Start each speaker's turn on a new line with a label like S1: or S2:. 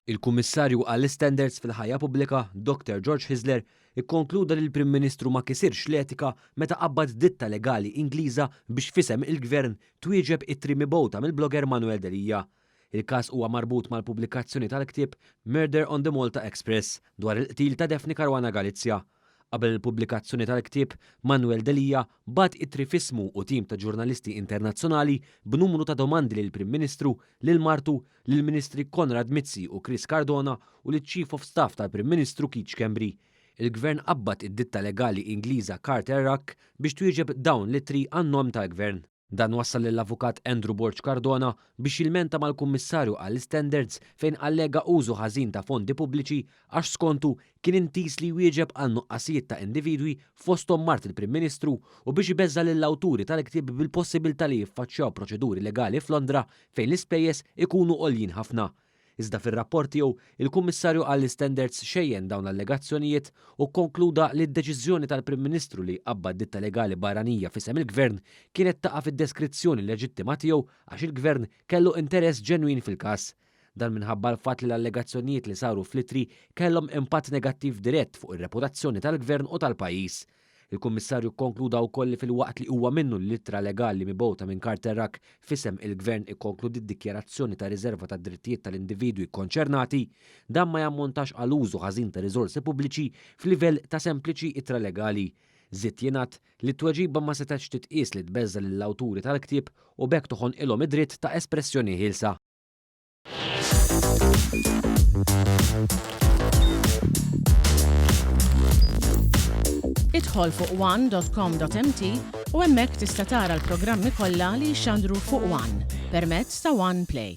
S1: Il-Kummissarju għall-Standards fil-ħajja pubblika, Dr. George Hisler, ikkonkluda li l-Prim Ministru ma kisirx l-etika meta qabbad ditta legali Ingliża biex fisem il-Gvern twieġeb it-tri mibgħuta mill-blogger Manuel Delija. Il-każ huwa marbut mal-pubblikazzjoni tal-ktieb Murder on the Malta Express dwar il-qtil ta' Daphne Caruana Galizia. Qabel il-pubblikazzjoni tal-ktieb, Manuel Delija bat it-tri fismu u tim ta' ġurnalisti internazzjonali b'numru ta' domandi lil Prim Ministru, lil Martu, lil Ministri Konrad Mizzi u Chris Cardona u lil Chief of Staff tal-Prim Ministru Keith Schembri. Il-Gvern qabbat id-ditta legali Ingliża Carter Ruck biex twieġeb dawn l-ittri għan-nom tal-Gvern. Dan wassal lill-avukat Andrew Borg Cardona biex jilmenta mal-Kummissarju għall-Standards fejn allega użu ħażin ta' fondi pubbliċi għax skontu kien intis li wieġeb għal nuqqasijiet ta' individwi fosthom Mart il-Prim Ministru u biex ibeżza lill-awturi tal-ktieb bil-possibilità li jiffaċċjaw proċeduri legali f'Londra fejn l-ispejjeż ikunu għoljin ħafna. Iżda fir-rapport tiegħu il-Kummissarju għall-Standards xejjen dawn l-allegazzjonijiet u konkluda li d-deċiżjoni tal-Prim Ministru li qabbad ditta legali barranija fisem il-Gvern kienet taqa' fid-deskrizzjoni leġittima tiegħu għax il-Gvern kellu interess ġenwin fil-każ. Dan minħabba l-fatt li l-allegazzjonijiet li saru fl-ittri kellhom impatt negattiv dirett fuq ir-reputazzjoni tal-Gvern u tal-pajjiż. Il-Kummissarju konkluda wkoll li fil-waqt li huwa minnu l-ittra legali mibgħuta minn Carter Ruck fisem il-Gvern ikkonkludi d-dikjarazzjoni ta' riserva tad drittijiet tal-individwi konċernati, dan ma jammontax għal użu ħażin ta' riżorsi pubbliċi f'livell ta' sempliċi ittra legali. Żied jingħad li t-tweġiba ma setax titqies li tbeżza lill-awturi tal-ktieb u bekk toħon ilhom id-dritt ta' espressjoni ħielsa.
S2: Idħol fuq one.com.mt u hemmhekk tista' tara l-programmi kollha li jxandru fuq One permezz ta' One Play.